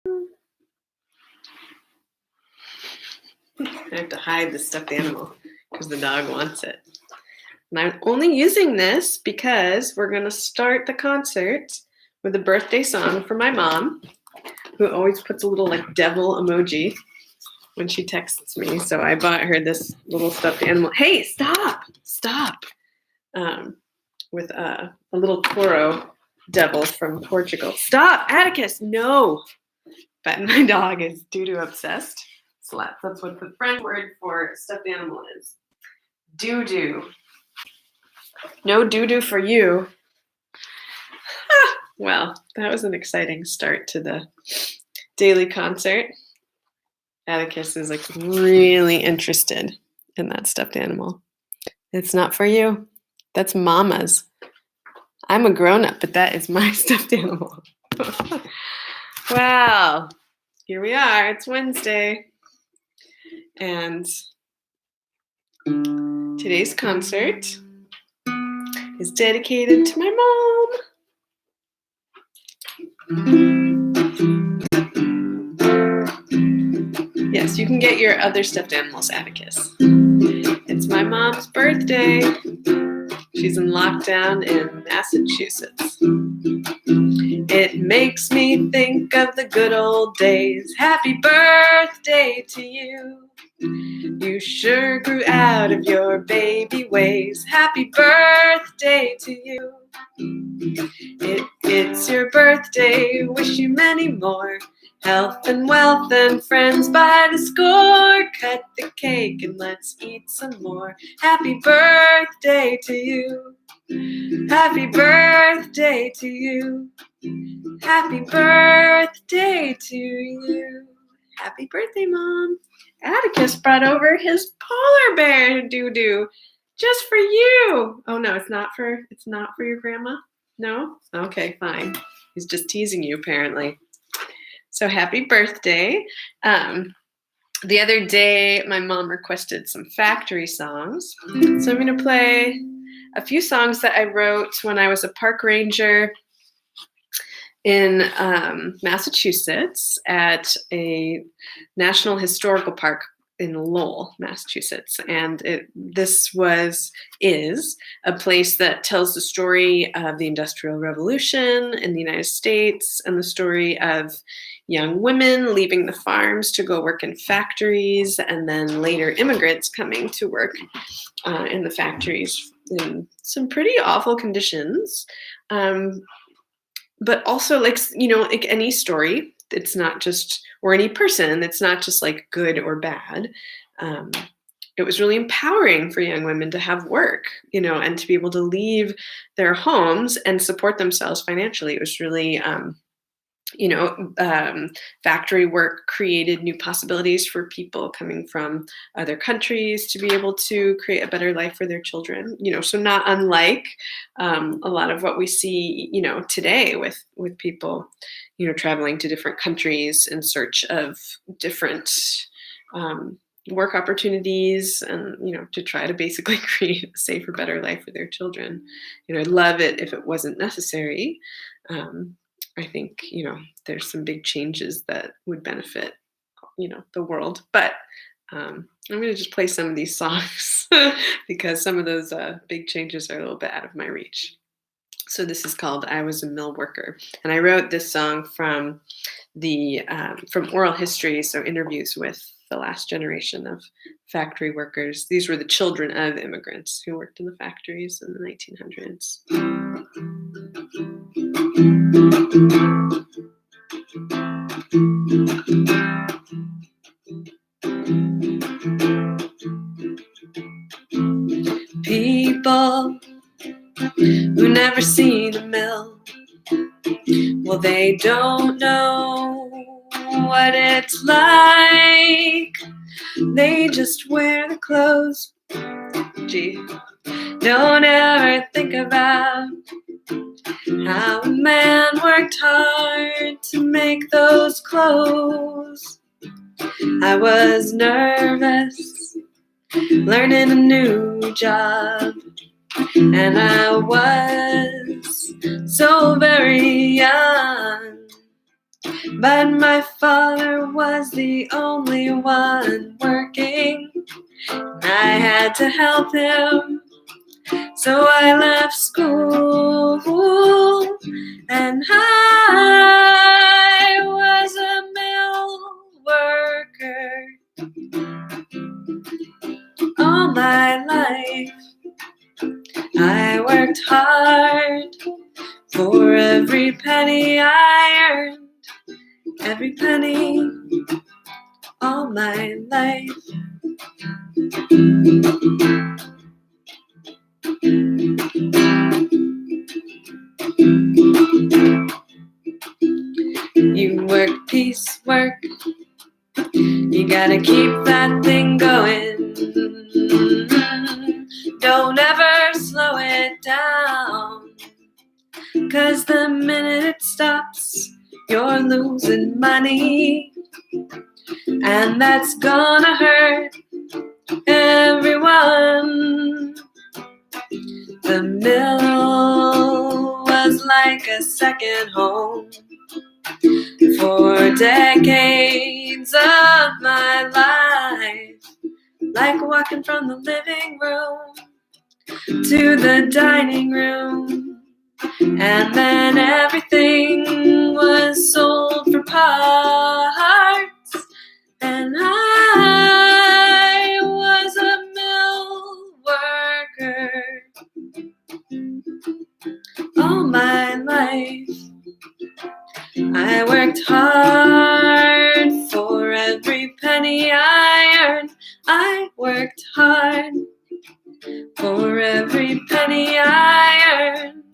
I have to hide the stuffed animal because the dog wants it. And I'm only using this because we're going to start the concert with a birthday song for my mom, who always puts a little like devil emoji when she texts me. So I bought her this little stuffed animal. Hey, stop. With a little Toro devil from Portugal. Stop, Atticus, no. But my dog is doo-doo obsessed. Slut. That's what the French word for stuffed animal is. Doo-doo. No doo-doo for you. Well, that was an exciting start to the daily concert. Atticus is like really interested in that stuffed animal. It's not for you. That's Mama's. I'm a grown-up, but that is my stuffed animal. Wow. Here we are. It's Wednesday. And today's concert is dedicated to my mom. Yes, you can get your other stuffed animals, Atticus. It's my mom's birthday. She's in lockdown in Massachusetts. It makes me think of the good old days. Happy birthday to you. You sure grew out of your baby ways. Happy birthday to you. It's your birthday. Wish you many more. Health and wealth and friends by the score. Cut the cake and let's eat some more. Happy birthday to you. Happy birthday to you. Happy birthday to you. Happy birthday, Mom. Atticus brought over his polar bear doo-doo just for you. Oh no, it's not for your grandma? No? Okay, fine. He's just teasing you apparently. So happy birthday. The other day, my mom requested some factory songs. So I'm going to play a few songs that I wrote when I was a park ranger in Massachusetts at a National Historical Park in Lowell, Massachusetts. And this is a place that tells the story of the Industrial Revolution in the United States and the story of young women leaving the farms to go work in factories, and then later immigrants coming to work in the factories in some pretty awful conditions. But also, like any story, it's not just, or any person, it's not just like good or bad. It was really empowering for young women to have work, and to be able to leave their homes and support themselves financially. It was really, factory work created new possibilities for people coming from other countries to be able to create a better life for their children. So not unlike a lot of what we see, today with people, traveling to different countries in search of different work opportunities and, to try to basically create a safer, better life for their children. I'd love it if it wasn't necessary. I think, there's some big changes that would benefit, the world. But I'm going to just play some of these songs because some of those big changes are a little bit out of my reach. So this is called I Was a Mill Worker. And I wrote this song from from oral history, so interviews with the last generation of factory workers. These were the children of immigrants who worked in the factories in the 1900s. People who never seen a mill, well, they don't know what it's like. They just wear the clothes. Don't ever think about how a man worked hard to make those clothes. I was nervous, learning a new job, and I was so very young. But my father was the only one working. I had to help him, so I left school, and I was a mill worker all my life. I worked hard for every penny I earned, every penny all my life. You work piecework, you gotta keep that thing going. Don't ever slow it down, 'cause the minute it stops, you're losing money, and that's gonna hurt everyone. The mill was like a second home for decades of my life, like walking from the living room to the dining room, and then everything was sold for parts, and I was a mill worker all my life. I worked hard for every penny I earned. I worked hard for every penny I earned,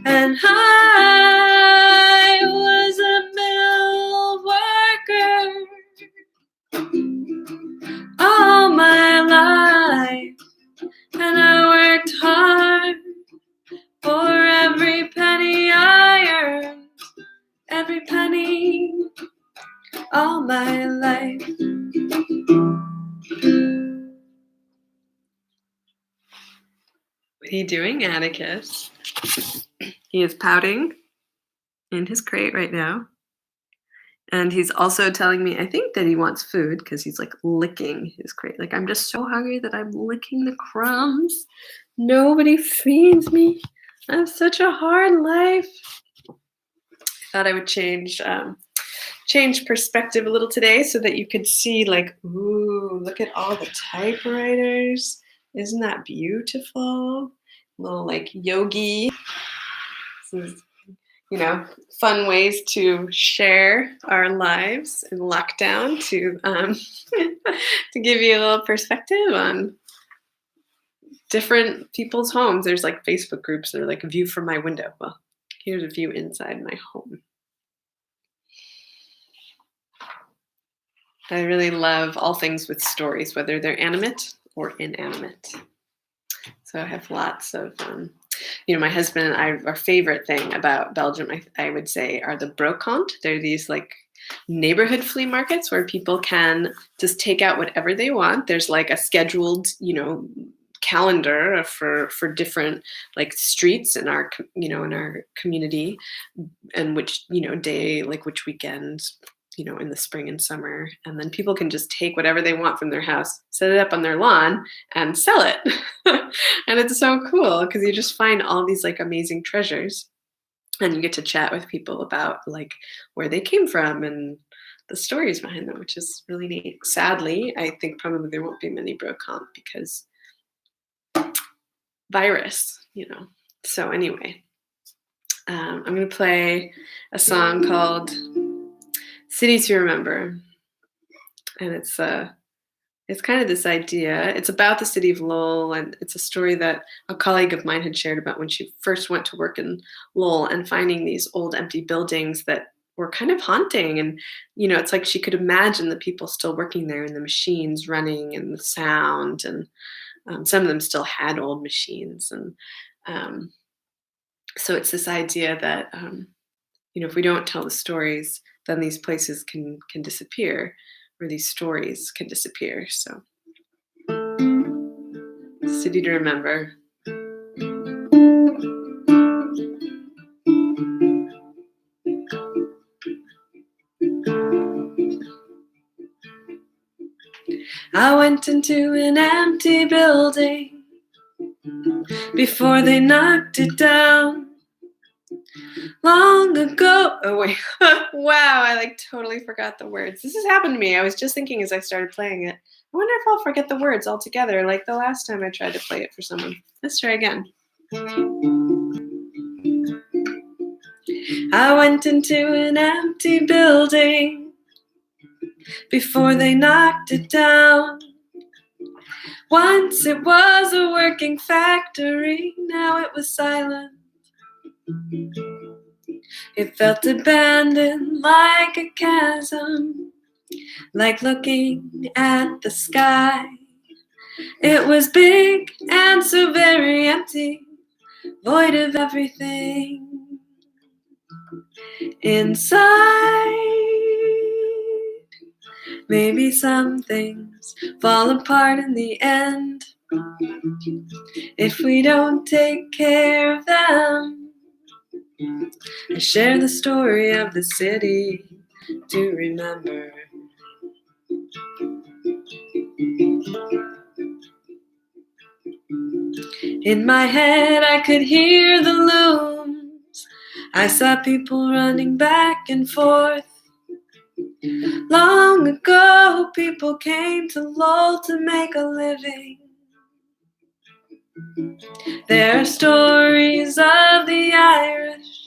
and I was a mill worker all my life, and I worked hard for every penny I earned, every penny all my life. What are you doing, Atticus? He is pouting in his crate right now. And he's also telling me, I think, that he wants food because he's like licking his crate. Like, I'm just so hungry that I'm licking the crumbs. Nobody feeds me. I have such a hard life. I thought I would change perspective a little today so that you could see, like, ooh, look at all the typewriters. Isn't that beautiful? A little like yogi. This is, fun ways to share our lives in lockdown to to give you a little perspective on different people's homes. There's like Facebook groups that are like a view from my window. Well, here's a view inside my home. I really love all things with stories, whether they're animate or inanimate. So I have lots of, my husband and I, our favorite thing about Belgium, I would say, are the brokant. They're these like neighborhood flea markets where people can just take out whatever they want. There's like a scheduled, calendar for different like streets in our, in our community, and which, day, like which weekends, in the spring and summer, and then people can just take whatever they want from their house, set it up on their lawn, and sell it. And it's so cool because you just find all these like amazing treasures, and you get to chat with people about like where they came from and the stories behind them, which is really neat. Sadly, I think probably there won't be many brokant because virus, So anyway, I'm going to play a song called City to Remember. And it's kind of this idea. It's about the city of Lowell, and it's a story that a colleague of mine had shared about when she first went to work in Lowell and finding these old empty buildings that were kind of haunting. And, it's like she could imagine the people still working there and the machines running and the sound. And some of them still had old machines. And so it's this idea that, if we don't tell the stories, then these places can disappear, or these stories can disappear. So, City to Remember. I went into an empty building before they knocked it down. Long ago. Oh, wait. Wow, I like totally forgot the words. This has happened to me. I was just thinking as I started playing it. I wonder if I'll forget the words altogether, like the last time I tried to play it for someone. Let's try again. I went into an empty building before they knocked it down. Once it was a working factory, now it was silent. It felt abandoned like a chasm, like looking at the sky. It was big and so very empty, void of everything inside. Maybe some things fall apart in the end if we don't take care of them. I share the story of the city to remember. In my head I could hear the looms. I saw people running back and forth. Long ago people came to Lowell to make a living. There are stories of the Irish.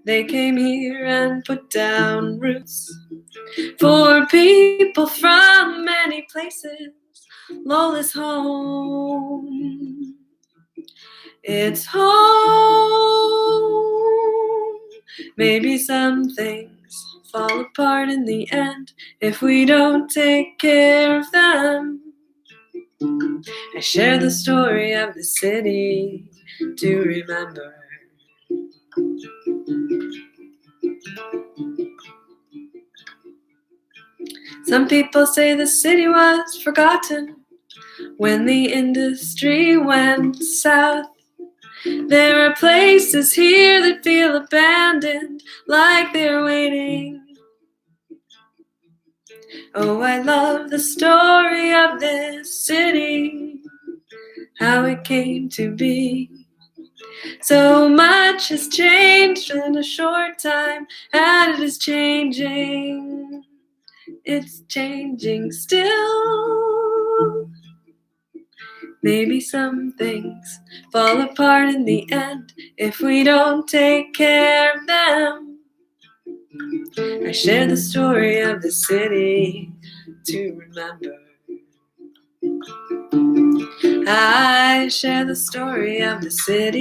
They came here and put down roots. For people from many places, Lowell is home. It's home. Maybe some things fall apart in the end if we don't take care of them. I share the story of the city to remember. Some people say the city was forgotten when the industry went south. There are places here that feel abandoned, like they're waiting. Oh, I love the story of this city, how it came to be. So much has changed in a short time, and it is changing. It's changing still. Maybe some things fall apart in the end if we don't take care of them. I share the story of the city to remember. I share the story of the city.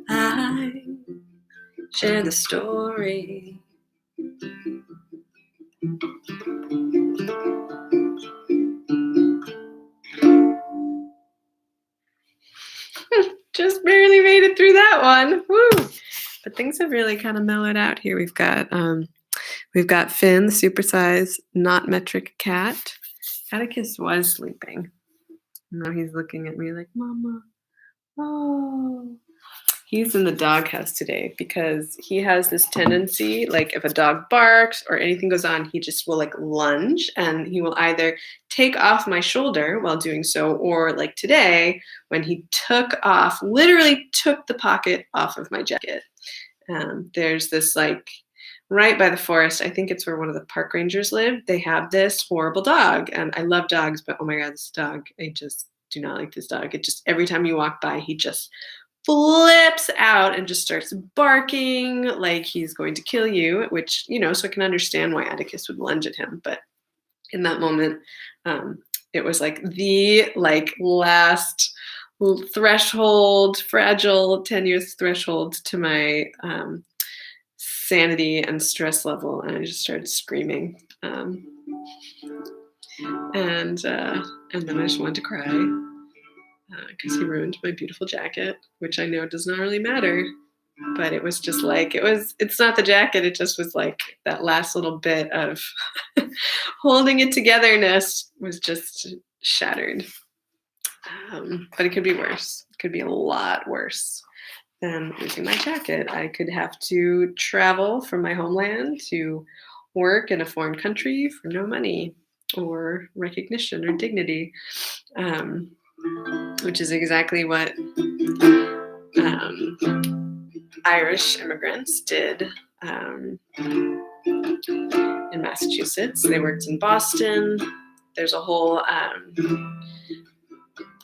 I share the story. Just barely made it through that one. Woo! But things have really kind of mellowed out here. We've got Finn, the supersized, not metric cat. Atticus was sleeping. Now he's looking at me like, Mama, oh. He's in the doghouse today because he has this tendency, like if a dog barks or anything goes on, he just will like lunge and he will either take off my shoulder while doing so, or like today when he literally took the pocket off of my jacket. There's this like right by the forest, I think it's where one of the park rangers live. They have this horrible dog, and I love dogs, but oh my God, this dog, I just do not like this dog. It just, every time you walk by, he just flips out and just starts barking like he's going to kill you, which, so I can understand why Atticus would lunge at him. But in that moment, it was like the last threshold, fragile, tenuous threshold to my sanity and stress level. And I just started screaming. And then I just wanted to cry. Because he ruined my beautiful jacket, which I know does not really matter, but it was just like, it's not the jacket, it just was like that last little bit of holding it togetherness was just shattered. But it could be worse. It could be a lot worse than losing my jacket. I could have to travel from my homeland to work in a foreign country for no money or recognition or dignity, which is exactly what Irish immigrants did in Massachusetts. They worked in Boston. There's a whole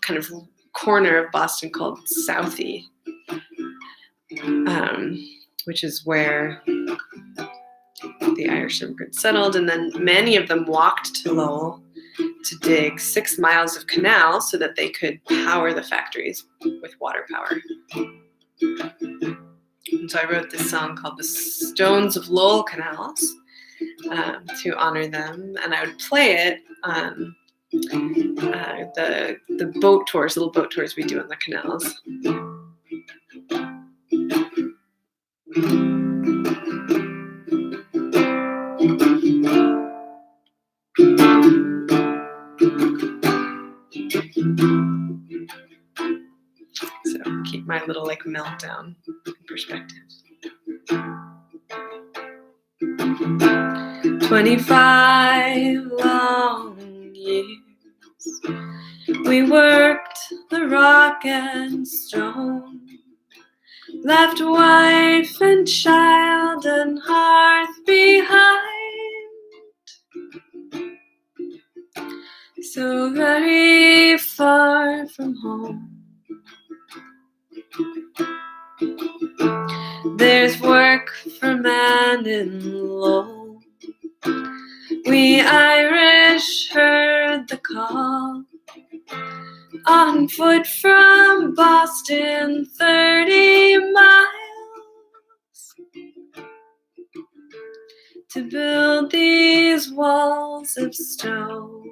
kind of corner of Boston called Southie, which is where the Irish immigrants settled. And then many of them walked to Lowell to dig 6 miles of canal so that they could power the factories with water power. And so I wrote this song called The Stones of Lowell Canals to honor them. And I would play it on the boat tours, little boat tours we do on the canals. So keep my little like meltdown in perspective. 25 long years we worked the rock and stone, left wife and child and hearth behind, so very far from home. There's work for man in Lowell. We Irish heard the call, on foot from Boston, 30 miles, to build these walls of stone.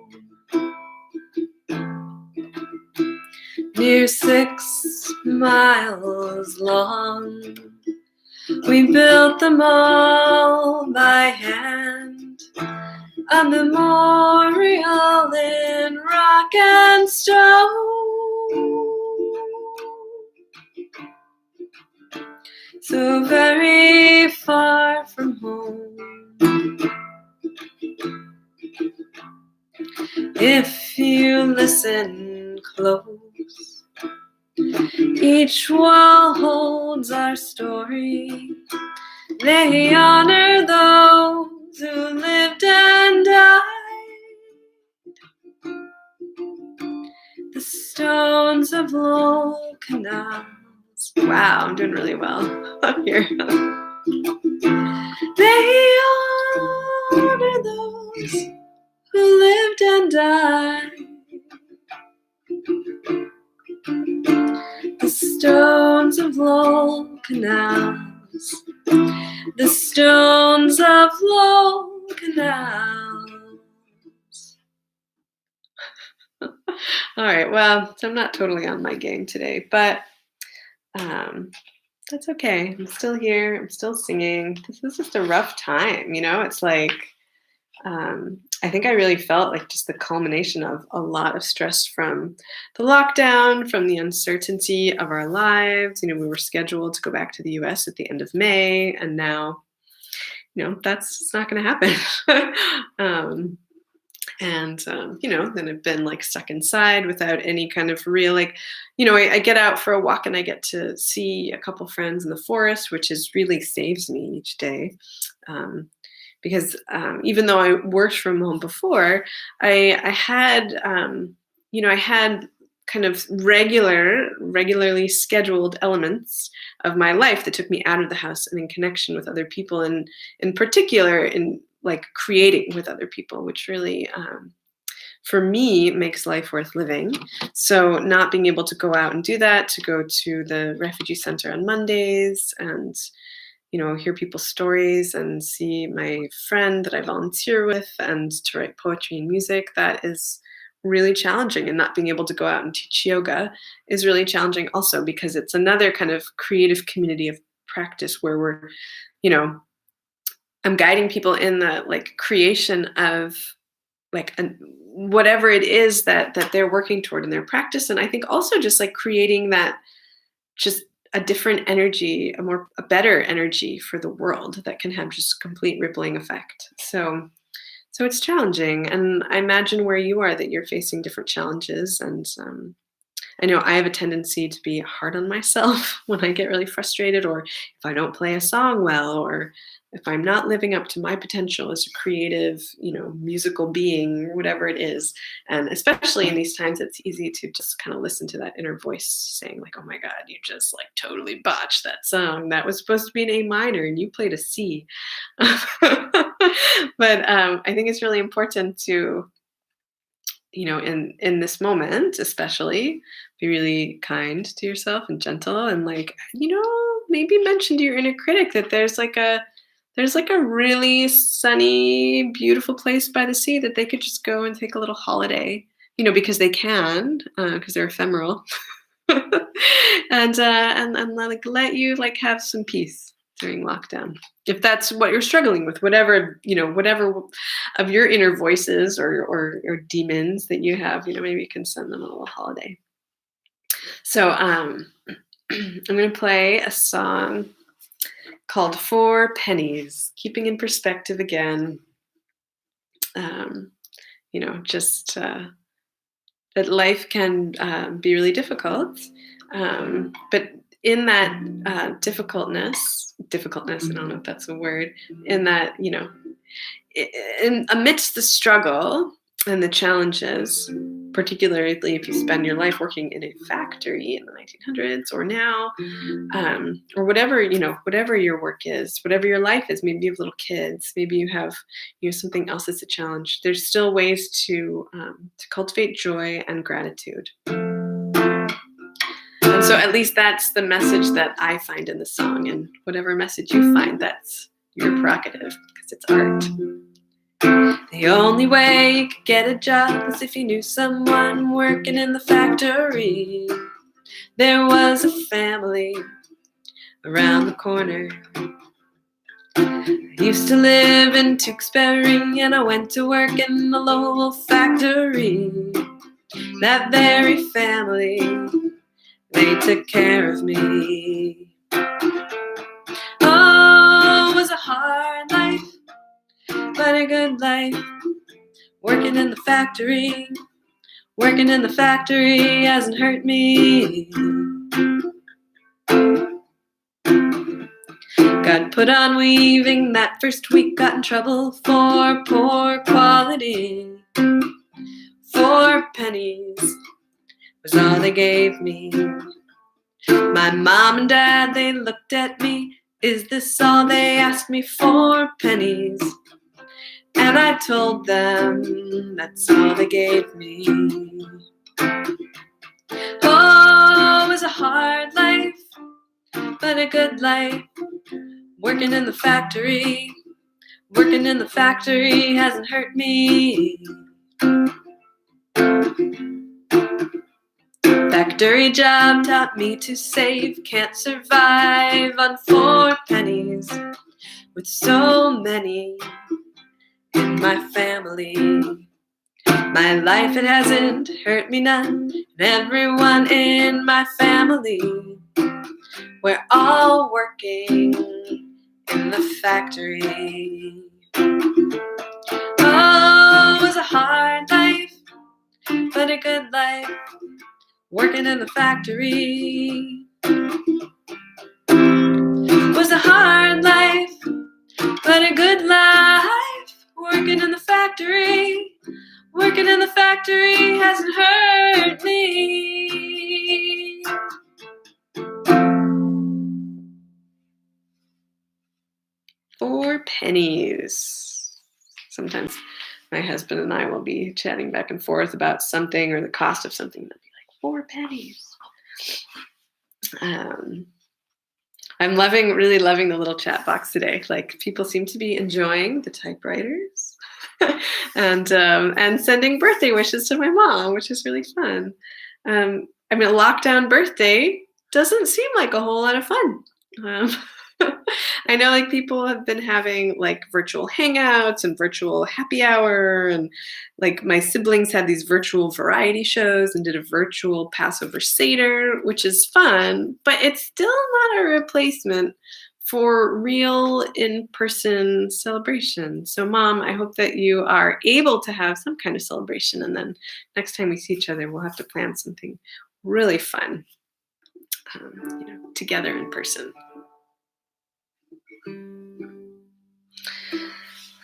Near 6 miles long, we built them all by hand, a memorial in rock and stone. So very far from home. If you listen close, each wall holds our story. They honor those who lived and died. The stones of Lowell canals. Wow, I'm doing really well here. They honor those who lived and died. The stones of Lowell canals. The stones of Lowell canals. All right, well, I'm not totally on my game today, but that's okay. I'm still here. I'm still singing. This is just a rough time, you know? It's like, I think I really felt like just the culmination of a lot of stress from the lockdown, from the uncertainty of our lives. You know, we were scheduled to go back to the US at the end of May, and now, you know, that's not going to happen. You know, then I've been like stuck inside without any kind of real, like, you know, I get out for a walk and I get to see a couple friends in the forest, which is really saves me each day. Because even though I worked from home before, I had, you know, I had kind of regularly scheduled elements of my life that took me out of the house and in connection with other people, and in particular in like creating with other people, which really, for me, makes life worth living. So not being able to go out and do that, to go to the refugee center on Mondays and, you know, hear people's stories and see my friend that I volunteer with and to write poetry and music, that is really challenging. And not being able to go out and teach yoga is really challenging also, because it's another kind of creative community of practice where we're, you know, I'm guiding people in the like creation of like whatever it is that they're working toward in their practice. And I think also just like creating that just a different energy, a better energy for the world that can have just complete rippling effect. So it's challenging, and I imagine where you are that you're facing different challenges, and I know I have a tendency to be hard on myself when I get really frustrated, or if I don't play a song well, or if I'm not living up to my potential as a creative, musical being, or whatever it is. And especially in these times, it's easy to just kind of listen to that inner voice saying, like, oh my God, you just like totally botched that song. That was supposed to be an A minor and you played a C. But I think it's really important to, in this moment especially, be really kind to yourself and gentle, and like, maybe mention to your inner critic that there's like a really sunny, beautiful place by the sea that they could just go and take a little holiday, because they can, because they're ephemeral. And like let you like have some peace during lockdown, if that's what you're struggling with, whatever of your inner voices or demons that you have, maybe you can send them a little holiday. So I'm going to play a song called 4 Pennies, keeping in perspective again, just that life can be really difficult, but in that difficultness, I don't know if that's a word, in that, amidst the struggle and the challenges, particularly if you spend your life working in a factory in the 1900s or now, or whatever your work is, whatever your life is. Maybe you have little kids, maybe you have something else that's a challenge. There's still ways to cultivate joy and gratitude. And so at least that's the message that I find in the song, and whatever message you find, that's your prerogative, because it's art. The only way you could get a job is if you knew someone working in the factory. There was a family around the corner. I used to live in Tewksbury, and I went to work in the Lowell factory. That very family, they took care of me. Oh, it was a hard life, but a good life. Working in the factory hasn't hurt me. Got put on weaving that first week, got in trouble for poor quality. 4 pennies was all they gave me. My mom and dad, they looked at me. Is this all they asked me? 4 pennies. And I told them that's all they gave me. Oh, it was a hard life, but a good life. Working in the factory hasn't hurt me. Factory job taught me to save. Can't survive on 4 pennies with so many in my family. My life, it hasn't hurt me none. And everyone in my family, we're all working in the factory. Oh, it was a hard life, but a good life. Working in the factory was a hard life, but a good life. Working in the factory hasn't hurt me. Four pennies. Sometimes my husband and I will be chatting back and forth about something or the cost of something. They'll be like, 4 pennies. I'm really loving the little chat box today. Like, people seem to be enjoying the typewriters and sending birthday wishes to my mom, which is really fun. A lockdown birthday doesn't seem like a whole lot of fun. I know like people have been having like virtual hangouts and virtual happy hour, and like my siblings had these virtual variety shows and did a virtual Passover Seder, which is fun, but it's still not a replacement for real in-person celebration. So mom, I hope that you are able to have some kind of celebration, and then next time we see each other, we'll have to plan something really fun, together in person.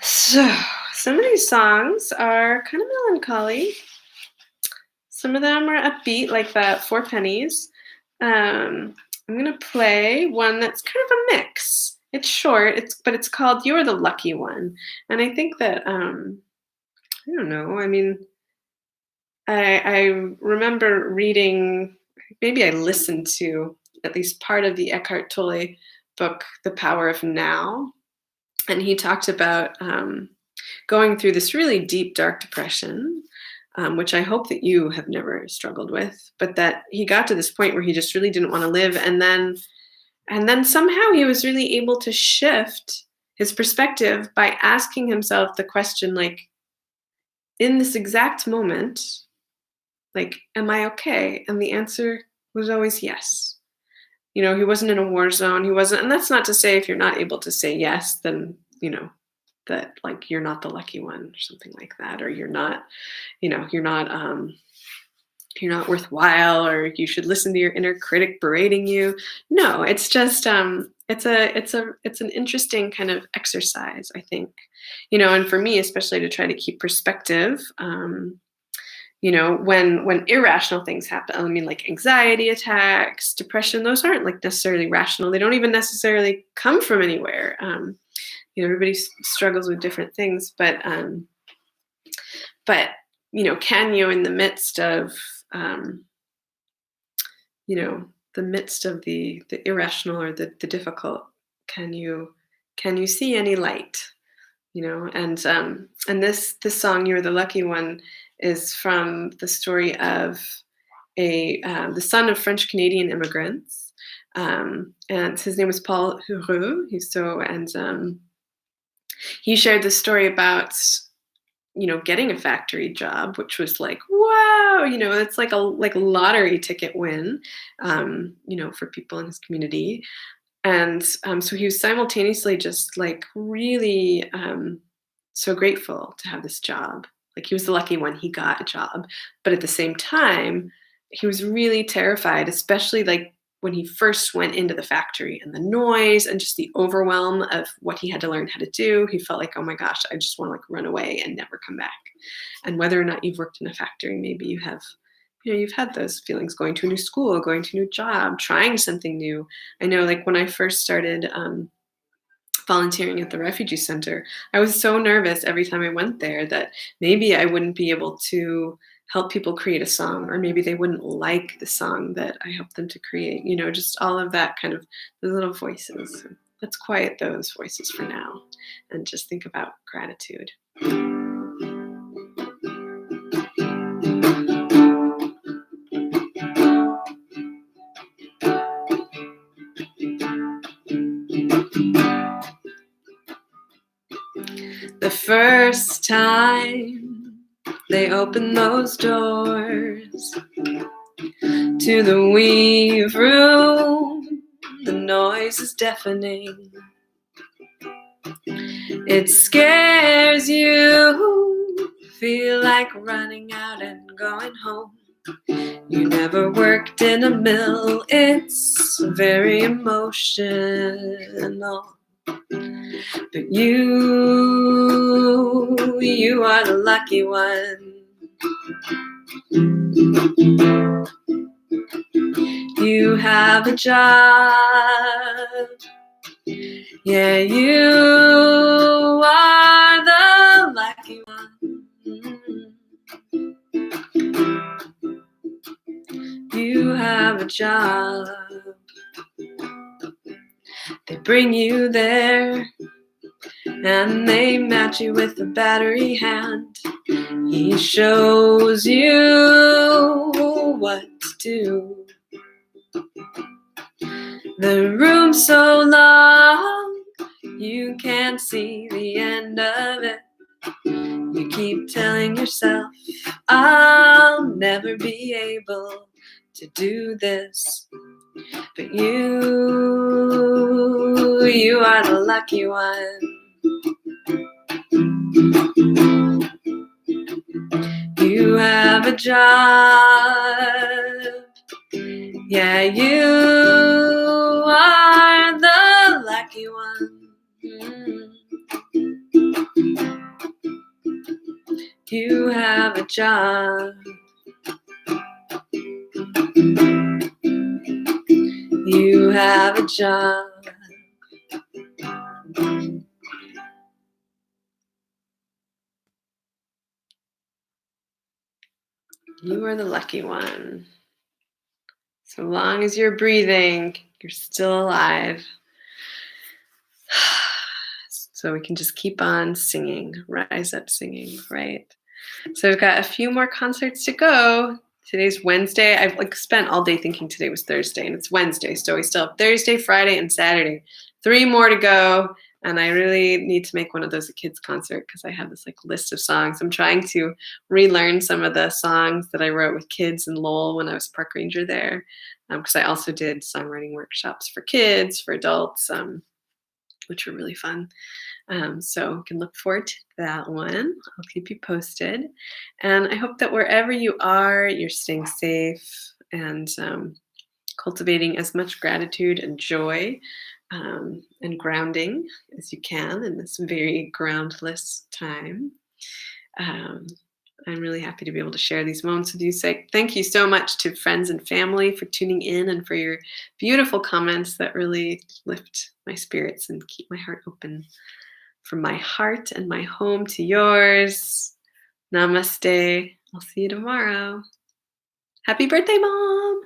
So, some of these songs are kind of melancholy. Some of them are upbeat, like that Four Pennies. I'm gonna play one that's kind of a mix. It's short, but it's called "You're the Lucky One," and I think that I don't know. I mean, I remember reading. Maybe I listened to at least part of the Eckhart Tolle book, "The Power of Now," and he talked about going through this really deep, dark depression, which I hope that you have never struggled with, but that he got to this point where he just really didn't want to live, and then somehow he was really able to shift his perspective by asking himself the question, like, in this exact moment, like, am I okay? And the answer was always yes. He wasn't in a war zone. He wasn't, and that's not to say if you're not able to say yes, then that like you're not the lucky one or something like that, or you're not you're not worthwhile, or you should listen to your inner critic berating you. No, it's just it's an interesting kind of exercise, I think. And for me especially, to try to keep perspective, when irrational things happen. I mean, like anxiety attacks, depression, those aren't like necessarily rational. They don't even necessarily come from anywhere. Everybody struggles with different things, but can you, in the midst of the midst of the irrational or the difficult, can you see any light? And this song, "You're the Lucky One," is from the story of the son of French Canadian immigrants, and his name was Paul Heureux. He shared this story about getting a factory job, which was like, wow, it's like a lottery ticket win, for people in his community. And so he was simultaneously just like really so grateful to have this job. Like he was the lucky one, he got a job. But at the same time, he was really terrified, especially like when he first went into the factory, and the noise and just the overwhelm of what he had to learn how to do. He felt like, oh my gosh, I just want to like run away and never come back. And whether or not you've worked in a factory, maybe you've had those feelings going to a new school, going to a new job, trying something new. I know, like when I first started volunteering at the refugee center, I was so nervous every time I went there that maybe I wouldn't be able to help people create a song, or maybe they wouldn't like the song that I helped them to create. Just all of that kind of the little voices. Let's quiet those voices for now and just think about gratitude. The first time they open those doors to the weave room, the noise is deafening. It scares you, feel like running out and going home. You never worked in a mill, it's very emotional. But you are the lucky one. You have a job. Yeah, you are the lucky one. You have a job. They bring you there, and they match you with a battery hand. He shows you what to do. The room's so long, you can't see the end of it. You keep telling yourself, I'll never be able to do this. But you are the lucky one. You have a job. Yeah, you are the lucky one. You have a job. You have a job. You are the lucky one. So long as you're breathing, you're still alive. So we can just keep on singing, rise up singing, right? So we've got a few more concerts to go. Today's Wednesday. I've spent all day thinking today was Thursday, and it's Wednesday. So we still have Thursday, Friday, and Saturday. 3 more to go. And I really need to make one of those a kids concert because I have this list of songs. I'm trying to relearn some of the songs that I wrote with kids in Lowell when I was park ranger there. Because I also did songwriting workshops for kids, for adults, which were really fun. So you can look forward to that one. I'll keep you posted. And I hope that wherever you are, you're staying safe and cultivating as much gratitude and joy and grounding as you can in this very groundless time. I'm really happy to be able to share these moments with you. Thank you so much to friends and family for tuning in and for your beautiful comments that really lift my spirits and keep my heart open. From my heart and my home to yours. Namaste. I'll see you tomorrow. Happy birthday, Mom.